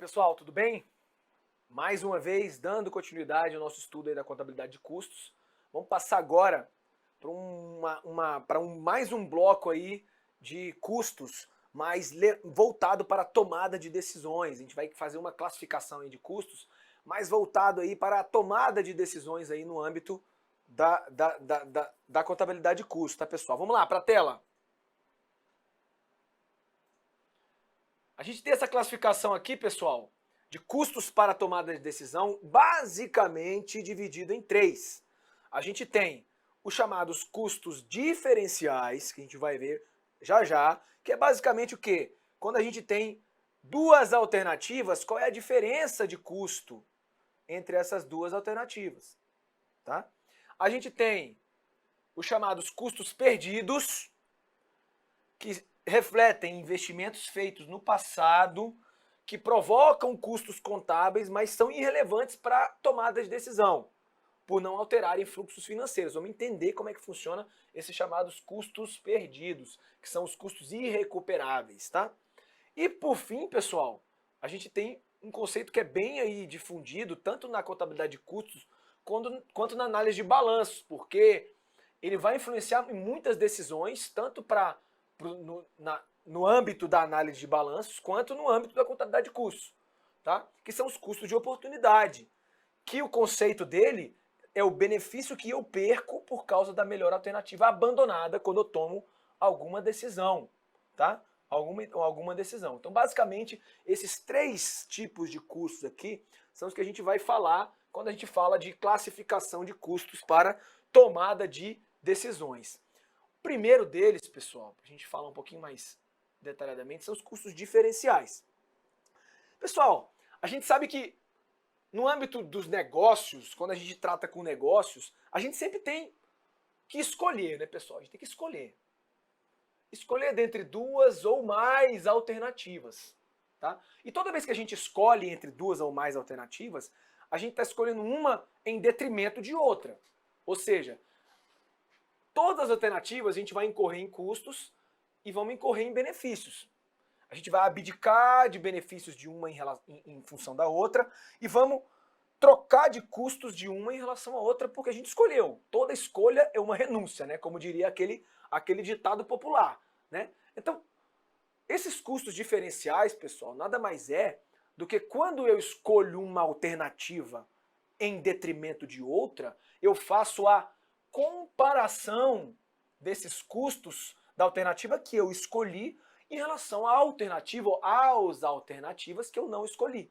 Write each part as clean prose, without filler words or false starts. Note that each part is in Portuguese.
Pessoal, tudo bem? Mais uma vez, dando continuidade ao nosso estudo aí da contabilidade de custos. Vamos passar agora para mais um bloco aí de custos, mais voltado para a tomada de decisões. A gente vai fazer uma classificação aí de custos, mais voltado aí para a tomada de decisões aí no âmbito da contabilidade de custos, tá, pessoal? Vamos lá, para a tela. A gente tem essa classificação aqui, pessoal, de custos para tomada de decisão, basicamente dividido em três. A gente tem os chamados custos diferenciais, que a gente vai ver já já, que é basicamente o quê? Quando a gente tem duas alternativas, qual é a diferença de custo entre essas duas alternativas, tá? A gente tem os chamados custos perdidos, que refletem investimentos feitos no passado que provocam custos contábeis, mas são irrelevantes para a tomada de decisão, por não alterarem fluxos financeiros. Vamos entender como é que funciona esses chamados custos perdidos, que são os custos irrecuperáveis, tá? E por fim, pessoal, a gente tem um conceito que é bem aí difundido, tanto na contabilidade de custos, quanto na análise de balanços, porque ele vai influenciar em muitas decisões, tanto no âmbito da análise de balanços, quanto no âmbito da contabilidade de custos, tá? Que são os custos de oportunidade, que o conceito dele é o benefício que eu perco por causa da melhor alternativa abandonada quando eu tomo alguma decisão, tá? Alguma decisão. Então, basicamente, esses três tipos de custos aqui são os que a gente vai falar quando a gente fala de classificação de custos para tomada de decisões. O primeiro deles, pessoal, para a gente falar um pouquinho mais detalhadamente, são os custos diferenciais. Pessoal, a gente sabe que no âmbito dos negócios, quando a gente trata com negócios, a gente sempre tem que escolher, né, pessoal? A gente tem que escolher. Escolher dentre duas ou mais alternativas, tá? E toda vez que a gente escolhe entre duas ou mais alternativas, a gente está escolhendo uma em detrimento de outra. Ou seja, todas as alternativas a gente vai incorrer em custos e vamos incorrer em benefícios. A gente vai abdicar de benefícios de uma em função da outra e vamos trocar de custos de uma em relação à outra porque a gente escolheu. Toda escolha é uma renúncia, né? Como diria aquele ditado popular, né? Então, esses custos diferenciais, pessoal, nada mais é do que quando eu escolho uma alternativa em detrimento de outra, eu faço a comparação desses custos da alternativa que eu escolhi em relação à alternativa ou às alternativas que eu não escolhi.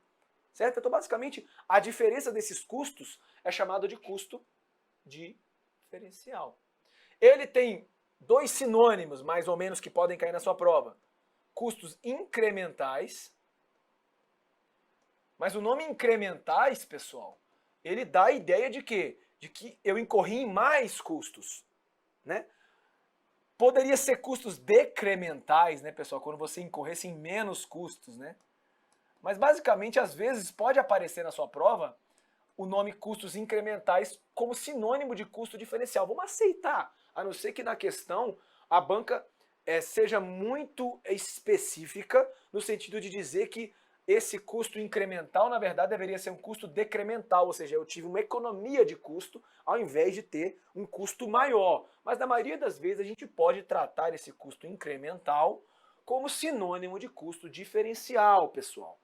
Certo? Então, basicamente, a diferença desses custos é chamado de custo diferencial. Ele tem dois sinônimos, mais ou menos, que podem cair na sua prova. Custos incrementais. Mas o nome incrementais, pessoal, ele dá a ideia de quê? De que eu incorri em mais custos, né? Poderia ser custos decrementais, né, pessoal? Quando você incorresse em menos custos, né? Mas basicamente, às vezes, pode aparecer na sua prova o nome custos incrementais como sinônimo de custo diferencial. Vamos aceitar, a não ser que na questão a banca seja muito específica no sentido de dizer que esse custo incremental, na verdade, deveria ser um custo decremental, ou seja, eu tive uma economia de custo ao invés de ter um custo maior. Mas na maioria das vezes a gente pode tratar esse custo incremental como sinônimo de custo diferencial, pessoal.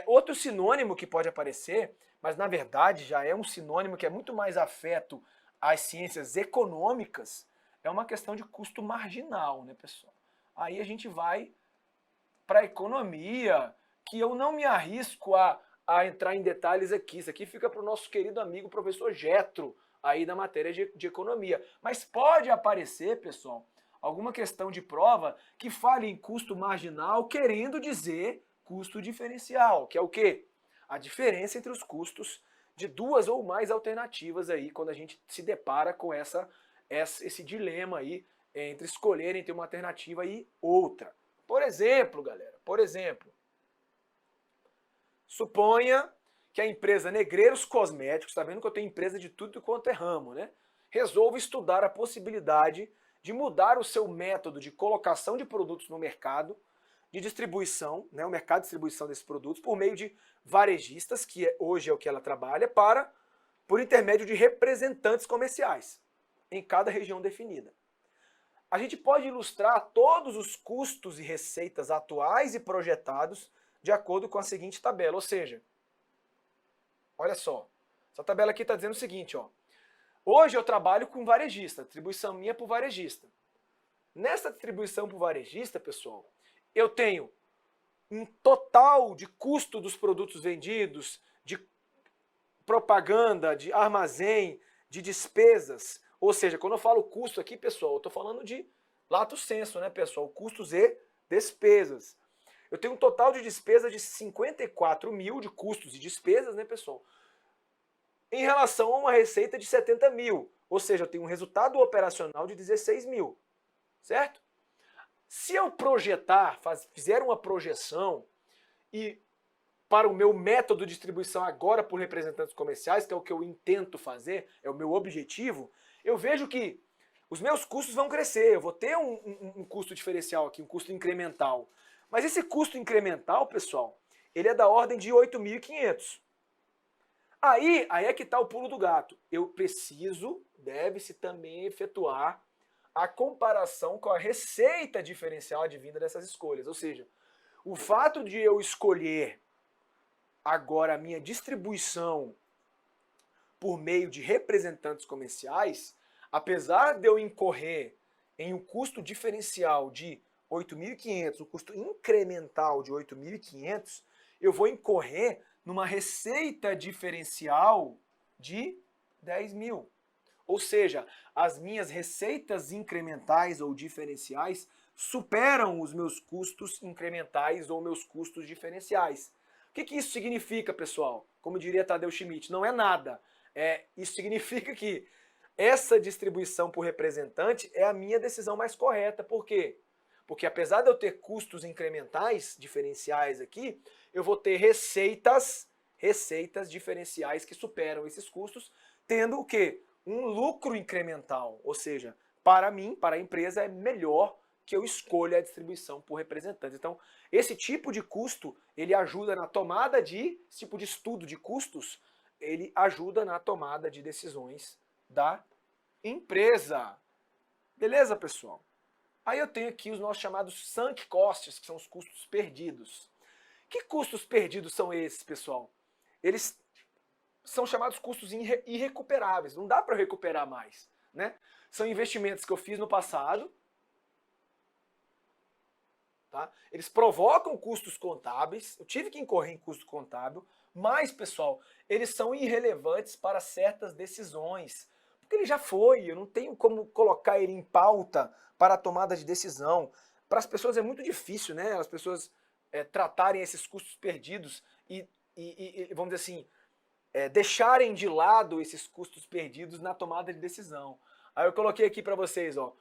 Outro sinônimo que pode aparecer, mas na verdade já é um sinônimo que é muito mais afeto às ciências econômicas, é uma questão de custo marginal, né, pessoal? Aí a gente vai para a economia, que eu não me arrisco a entrar em detalhes aqui. Isso aqui fica para o nosso querido amigo professor Getro, aí da matéria de economia. Mas pode aparecer, pessoal, alguma questão de prova que fale em custo marginal, querendo dizer custo diferencial, que é o quê? A diferença entre os custos de duas ou mais alternativas aí, quando a gente se depara com esse dilema aí entre escolher entre uma alternativa e outra. Por exemplo, galera, suponha que a empresa Negreiros Cosméticos, tá vendo que eu tenho empresa de tudo quanto é ramo, né? Resolve estudar a possibilidade de mudar o seu método de colocação de produtos no mercado de distribuição, né, o mercado de distribuição desses produtos, por meio de varejistas, que hoje é o que ela trabalha, por intermédio de representantes comerciais, em cada região definida. A gente pode ilustrar todos os custos e receitas atuais e projetados de acordo com a seguinte tabela, ou seja, olha só, essa tabela aqui está dizendo o seguinte, ó, hoje eu trabalho com varejista, distribuição minha por varejista. Nessa distribuição por varejista, pessoal, eu tenho um total de custo dos produtos vendidos, de propaganda, de armazém, de despesas. Ou seja, quando eu falo custo aqui, pessoal, eu estou falando de lato sensu, né, pessoal? Custos e despesas. Eu tenho um total de despesa de 54 mil de custos e despesas, né, pessoal? Em relação a uma receita de 70 mil. Ou seja, eu tenho um resultado operacional de 16 mil. Certo? Se eu projetar, fizer uma projeção e para o meu método de distribuição agora por representantes comerciais, que é o que eu intento fazer, é o meu objetivo, eu vejo que os meus custos vão crescer, eu vou ter um custo diferencial aqui, um custo incremental. Mas esse custo incremental, pessoal, ele é da ordem de 8.500. Aí é que está o pulo do gato. Deve-se também efetuar a comparação com a receita diferencial advinda dessas escolhas. Ou seja, o fato de eu escolher agora a minha distribuição por meio de representantes comerciais, apesar de eu incorrer em um custo diferencial de 8.500, um custo incremental de 8.500, eu vou incorrer numa receita diferencial de 10 mil. Ou seja, as minhas receitas incrementais ou diferenciais superam os meus custos incrementais ou meus custos diferenciais. O que isso significa, pessoal? Como diria Tadeu Schmidt, não é nada. Isso significa que essa distribuição por representante é a minha decisão mais correta. Por quê? Porque apesar de eu ter custos incrementais, diferenciais aqui, eu vou ter receitas diferenciais que superam esses custos, tendo o quê? Um lucro incremental, ou seja, para mim, para a empresa, é melhor que eu escolha a distribuição por representantes. Então, esse tipo de custo, ele ajuda na tomada esse tipo de estudo de custos, ele ajuda na tomada de decisões da empresa. Beleza, pessoal? Aí eu tenho aqui os nossos chamados sunk costs, que são os custos perdidos. Que custos perdidos são esses, pessoal? Eles são chamados custos irrecuperáveis, não dá para recuperar mais, né? São investimentos que eu fiz no passado, tá? Eles provocam custos contábeis, eu tive que incorrer em custo contábil, mas, pessoal, eles são irrelevantes para certas decisões, porque ele já foi, eu não tenho como colocar ele em pauta para a tomada de decisão. Para as pessoas é muito difícil, né? As pessoas tratarem esses custos perdidos e vamos dizer assim, deixarem de lado esses custos perdidos na tomada de decisão. Aí eu coloquei aqui para vocês, ó,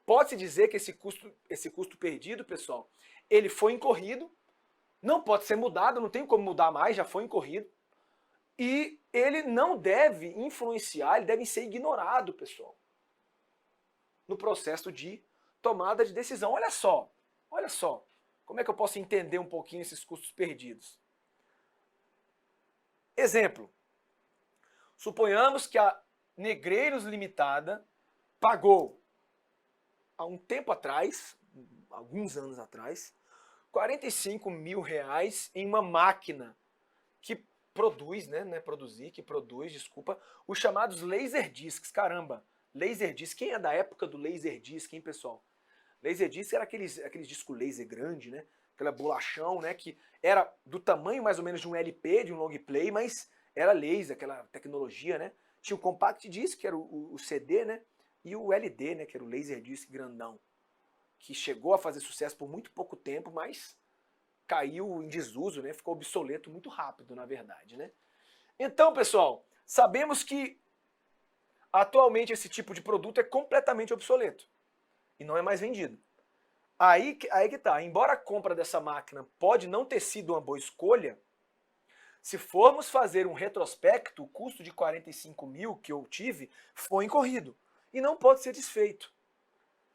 pode-se dizer que esse custo perdido, pessoal, ele foi incorrido, não pode ser mudado, não tem como mudar mais, já foi incorrido, e ele não deve influenciar, ele deve ser ignorado, pessoal, no processo de tomada de decisão. Olha só, como é que eu posso entender um pouquinho esses custos perdidos? Exemplo, suponhamos que a Negreiros Limitada pagou, há um tempo atrás, alguns anos atrás, 45 mil reais em uma máquina que produz, os chamados Laserdiscs. Caramba, Laserdisc, quem é da época do Laserdisc, hein, pessoal? Laserdisc era aqueles disco laser grande, né? Aquela bolachão, né? Que era do tamanho mais ou menos de um LP, de um long play, mas era laser, aquela tecnologia, né? Tinha o compact disc, que era o CD, né? E o LD, né? Que era o Laserdisc grandão, que chegou a fazer sucesso por muito pouco tempo, mas caiu em desuso, né? Ficou obsoleto muito rápido, na verdade, né? Então, pessoal, sabemos que atualmente esse tipo de produto é completamente obsoleto e não é mais vendido. Aí que tá, embora a compra dessa máquina pode não ter sido uma boa escolha, se formos fazer um retrospecto, o custo de 45 mil que eu tive foi incorrido e não pode ser desfeito.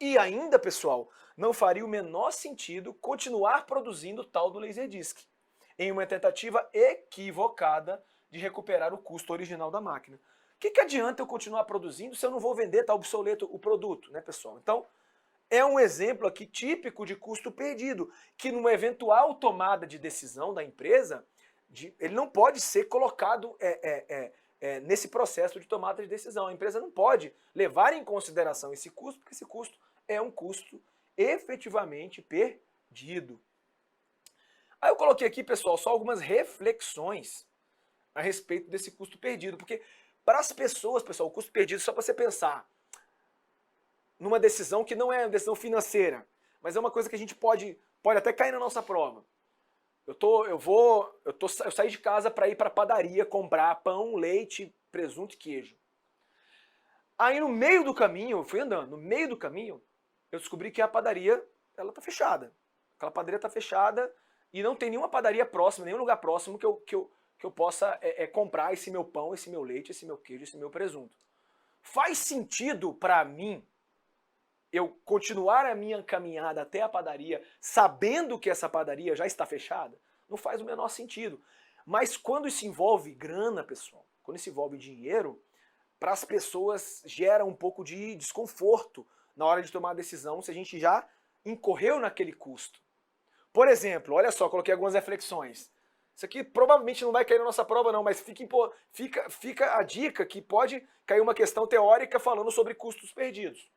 E ainda, pessoal, não faria o menor sentido continuar produzindo o tal do Laserdisc, em uma tentativa equivocada de recuperar o custo original da máquina. O que adianta eu continuar produzindo se eu não vou vender, tá obsoleto o produto, né, pessoal? Então, é um exemplo aqui típico de custo perdido, que numa eventual tomada de decisão da empresa, ele não pode ser colocado nesse processo de tomada de decisão. A empresa não pode levar em consideração esse custo, porque esse custo é um custo efetivamente perdido. Aí eu coloquei aqui, pessoal, só algumas reflexões a respeito desse custo perdido, porque para as pessoas, pessoal, o custo perdido, só para você pensar numa decisão que não é uma decisão financeira, mas é uma coisa que a gente pode até cair na nossa prova. Eu saí de casa para ir para a padaria comprar pão, leite, presunto e queijo. Aí no meio do caminho, eu fui andando, no meio do caminho, eu descobri que a padaria, ela tá fechada. Aquela padaria tá fechada e não tem nenhuma padaria próxima, nenhum lugar próximo que eu possa comprar esse meu pão, esse meu leite, esse meu queijo, esse meu presunto. Faz sentido para mim eu continuar a minha caminhada até a padaria sabendo que essa padaria já está fechada? Não faz o menor sentido. Mas quando isso envolve grana, pessoal, quando isso envolve dinheiro, para as pessoas gera um pouco de desconforto na hora de tomar a decisão se a gente já incorreu naquele custo. Por exemplo, olha só, coloquei algumas reflexões. Isso aqui provavelmente não vai cair na nossa prova não, mas fica a dica que pode cair uma questão teórica falando sobre custos perdidos.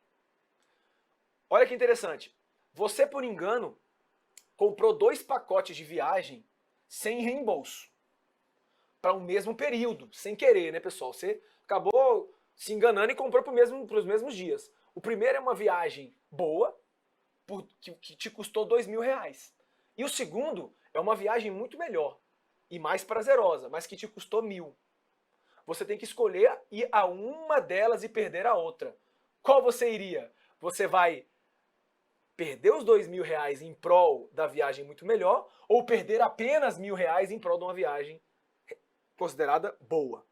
Olha que interessante. Você, por engano, comprou 2 pacotes de viagem sem reembolso. Para o mesmo período, sem querer, né, pessoal? Você acabou se enganando e comprou para os mesmos dias. O primeiro é uma viagem boa, que te custou R$2.000. E o segundo é uma viagem muito melhor e mais prazerosa, mas que te custou R$1.000. Você tem que escolher ir a uma delas e perder a outra. Qual você iria? Você vai perder os R$2.000 em prol da viagem muito melhor ou perder apenas R$1.000 em prol de uma viagem considerada boa?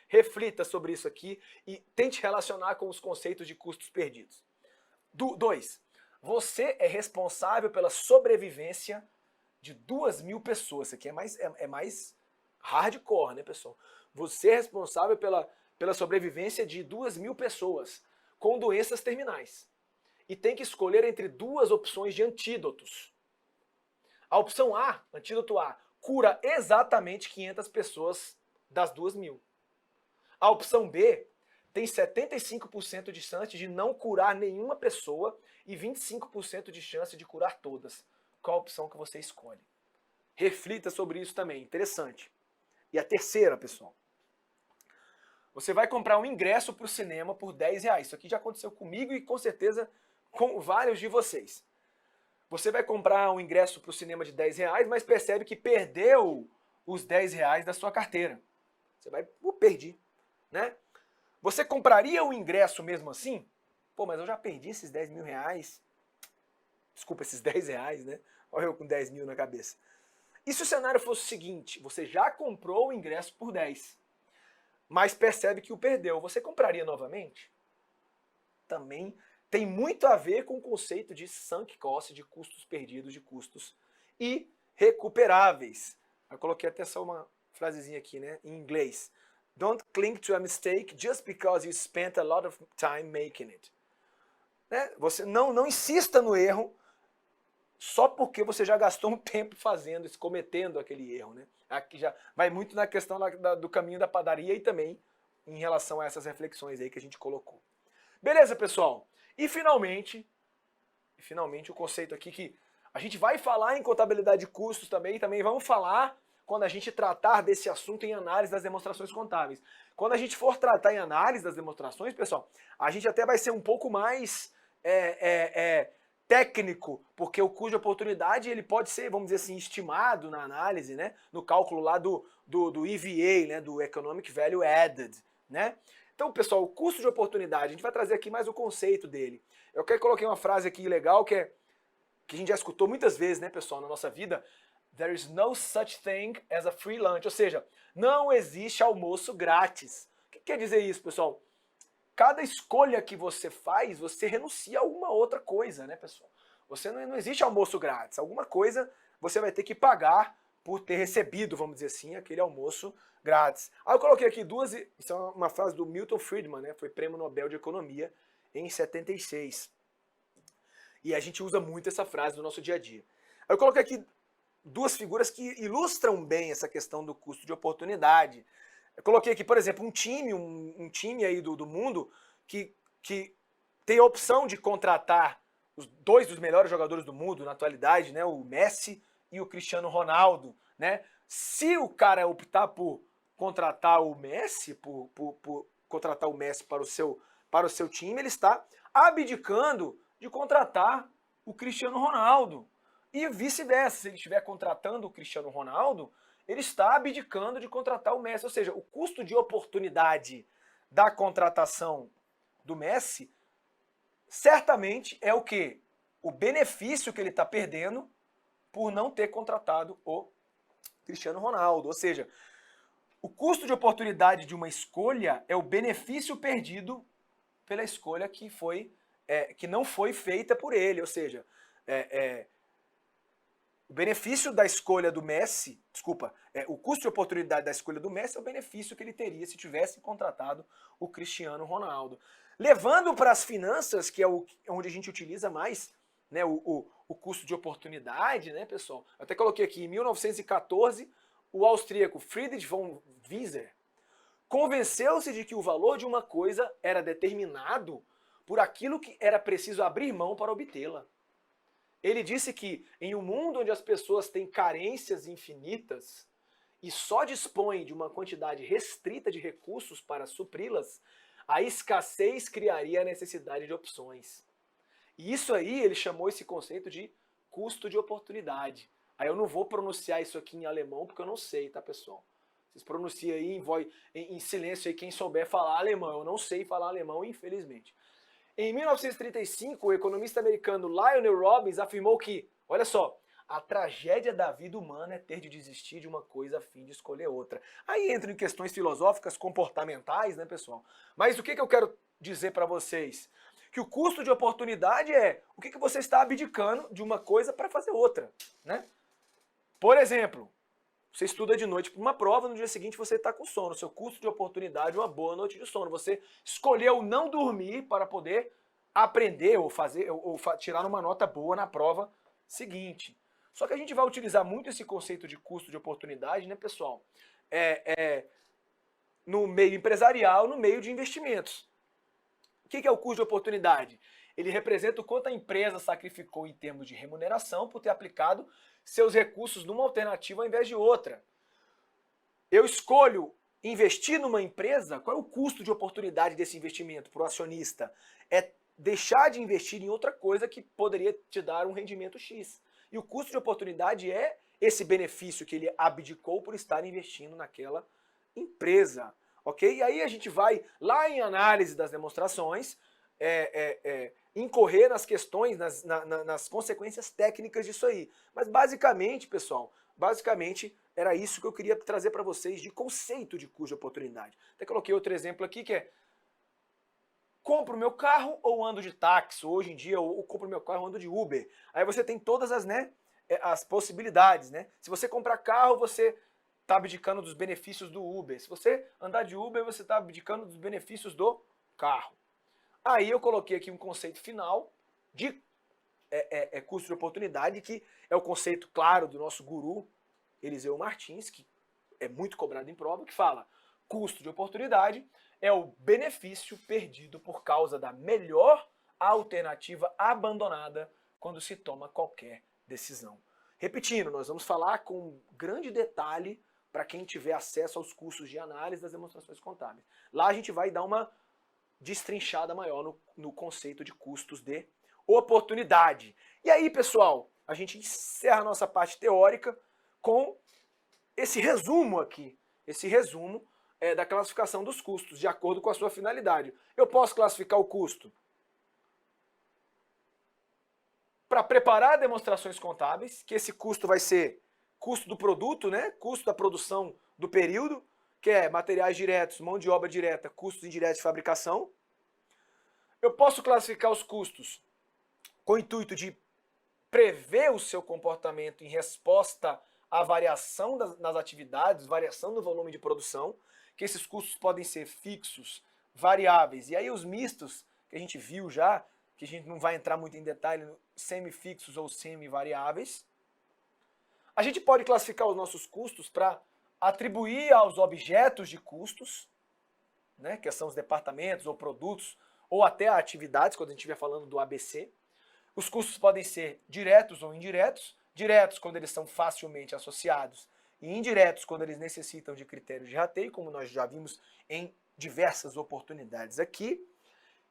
Reflita sobre isso aqui e tente relacionar com os conceitos de custos perdidos. 2. Você é responsável pela sobrevivência de 2.000 pessoas. Isso aqui é mais hardcore, né, pessoal? Você é responsável pela sobrevivência de 2.000 pessoas com doenças terminais. E tem que escolher entre 2 opções de antídotos. A opção A, antídoto A, cura exatamente 500 pessoas das 2.000. A opção B tem 75% de chance de não curar nenhuma pessoa e 25% de chance de curar todas. Qual a opção que você escolhe? Reflita sobre isso também, interessante. E a terceira, pessoal. Você vai comprar um ingresso para o cinema por R$10. Isso aqui já aconteceu comigo e com certeza com vários de vocês. Você vai comprar um ingresso para o cinema de R$10, mas percebe que perdeu os R$10 da sua carteira. Você vai, perdi, né? Você compraria o ingresso mesmo assim? Pô, mas eu já perdi esses R$10.000. Desculpa, esses R$10, né? Olha eu com 10.000 na cabeça. E se o cenário fosse o seguinte, você já comprou o ingresso por 10, mas percebe que o perdeu, você compraria novamente? Também tem muito a ver com o conceito de sunk cost, de custos perdidos, de custos irrecuperáveis. Eu coloquei até só uma frasezinha aqui, né, em inglês. Don't cling to a mistake just because you spent a lot of time making it. Né? Você não insista no erro só porque você já gastou um tempo cometendo aquele erro. Né? Aqui já vai muito na questão do caminho da padaria e também em relação a essas reflexões aí que a gente colocou. Beleza, pessoal? E finalmente o conceito aqui que a gente vai falar em contabilidade de custos também vamos falar quando a gente tratar desse assunto em análise das demonstrações contábeis. Quando a gente for tratar em análise das demonstrações, pessoal, a gente até vai ser um pouco mais técnico, porque o custo de oportunidade ele pode ser, vamos dizer assim, estimado na análise, né? No cálculo lá do EVA, né? Do Economic Value Added, né? Então, pessoal, o custo de oportunidade, a gente vai trazer aqui mais o conceito dele. Eu coloquei uma frase aqui legal que a gente já escutou muitas vezes, né, pessoal, na nossa vida. There is no such thing as a free lunch. Ou seja, não existe almoço grátis. O que quer dizer isso, pessoal? cada escolha que você faz, você renuncia a alguma outra coisa, né, pessoal? Não existe almoço grátis. Alguma coisa você vai ter que pagar por ter recebido, vamos dizer assim, aquele almoço grátis. Aí eu coloquei aqui duas, isso é uma frase do Milton Friedman, né? Foi prêmio Nobel de Economia em 76. E a gente usa muito essa frase no nosso dia a dia. Aí eu coloquei aqui duas figuras que ilustram bem essa questão do custo de oportunidade. Eu coloquei aqui, por exemplo, um time aí do mundo que tem a opção de contratar os dois dos melhores jogadores do mundo na atualidade, né, o Messi e o Cristiano Ronaldo, né? Se o cara optar por contratar o Messi, por contratar o Messi para o seu time, ele está abdicando de contratar o Cristiano Ronaldo. E vice-versa, se ele estiver contratando o Cristiano Ronaldo, ele está abdicando de contratar o Messi. Ou seja, o custo de oportunidade da contratação do Messi certamente é o quê? O benefício que ele está perdendo por não ter contratado o Cristiano Ronaldo. Ou seja, o custo de oportunidade de uma escolha é o benefício perdido pela escolha que não foi feita por ele. Ou seja, o benefício da escolha do Messi, o custo de oportunidade da escolha do Messi é o benefício que ele teria se tivesse contratado o Cristiano Ronaldo. Levando para as finanças, que é onde a gente utiliza mais, né, o custo de oportunidade, né, pessoal? Eu até coloquei aqui, em 1914, o austríaco Friedrich von Wieser convenceu-se de que o valor de uma coisa era determinado por aquilo que era preciso abrir mão para obtê-la. Ele disse que em um mundo onde as pessoas têm carências infinitas e só dispõem de uma quantidade restrita de recursos para supri-las, a escassez criaria a necessidade de opções. E isso aí, ele chamou esse conceito de custo de oportunidade. Aí eu não vou pronunciar isso aqui em alemão porque eu não sei, tá, pessoal? Vocês pronunciam aí em silêncio aí quem souber falar alemão. Eu não sei falar alemão, infelizmente. Em 1935, o economista americano Lionel Robbins afirmou que, olha só, a tragédia da vida humana é ter de desistir de uma coisa a fim de escolher outra. Aí entra em questões filosóficas, comportamentais, né, pessoal? Mas o que eu quero dizer para vocês? Que o custo de oportunidade é o que você está abdicando de uma coisa para fazer outra, né? Por exemplo, você estuda de noite para uma prova, no dia seguinte você está com sono. Seu custo de oportunidade é uma boa noite de sono. Você escolheu não dormir para poder aprender ou tirar uma nota boa na prova seguinte. Só que a gente vai utilizar muito esse conceito de custo de oportunidade, né, pessoal? No meio empresarial, no meio de investimentos. O que é o custo de oportunidade? Ele representa o quanto a empresa sacrificou em termos de remuneração por ter aplicado seus recursos numa alternativa ao invés de outra. Eu escolho investir numa empresa, qual é o custo de oportunidade desse investimento para o acionista? É deixar de investir em outra coisa que poderia te dar um rendimento X. E o custo de oportunidade é esse benefício que ele abdicou por estar investindo naquela empresa. Ok? E aí a gente vai lá em análise das demonstrações, incorrer nas questões, nas consequências técnicas disso aí. Mas basicamente, pessoal, era isso que eu queria trazer para vocês de conceito de custo de oportunidade. Até coloquei outro exemplo aqui que é: compro meu carro ou ando de táxi? Hoje em dia, ou compro meu carro ou ando de Uber. Aí você tem todas as possibilidades, né? Se você comprar carro, você está abdicando dos benefícios do Uber. Se você andar de Uber, você está abdicando dos benefícios do carro. Aí eu coloquei aqui um conceito final de custo de oportunidade, que é o conceito, claro, do nosso guru Eliseu Martins, que é muito cobrado em prova, que fala: custo de oportunidade é o benefício perdido por causa da melhor alternativa abandonada quando se toma qualquer decisão. Repetindo, nós vamos falar com grande detalhe para quem tiver acesso aos cursos de análise das demonstrações contábeis. Lá a gente vai dar uma destrinchada maior no conceito de custos de oportunidade. E aí, pessoal, a gente encerra a nossa parte teórica com esse resumo aqui, da classificação dos custos, de acordo com a sua finalidade. Eu posso classificar o custo para preparar demonstrações contábeis, que esse custo vai ser custo do produto, né? Custo da produção do período, que é materiais diretos, mão de obra direta, custos indiretos de fabricação. Eu posso classificar os custos com o intuito de prever o seu comportamento em resposta à variação nas atividades, variação do volume de produção, que esses custos podem ser fixos, variáveis, e aí os mistos, que a gente viu já, que a gente não vai entrar muito em detalhe, semifixos ou semivariáveis. A gente pode classificar os nossos custos para atribuir aos objetos de custos, né, que são os departamentos ou produtos, ou até atividades, quando a gente estiver falando do ABC. Os custos podem ser diretos ou indiretos, diretos quando eles são facilmente associados e indiretos quando eles necessitam de critérios de rateio, como nós já vimos em diversas oportunidades aqui.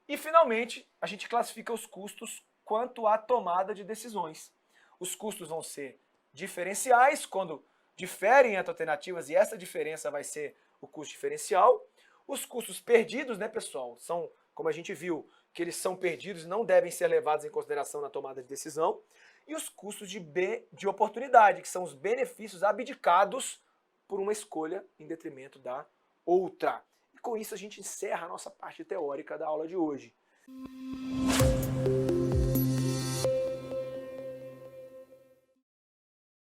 E, finalmente, a gente classifica os custos quanto à tomada de decisões. Os custos vão ser diferenciais, quando diferem entre alternativas, e essa diferença vai ser o custo diferencial. Os custos perdidos, né, pessoal, são, como a gente viu, que eles são perdidos e não devem ser levados em consideração na tomada de decisão. E os custos de oportunidade, que são os benefícios abdicados por uma escolha em detrimento da outra. E com isso a gente encerra a nossa parte teórica da aula de hoje.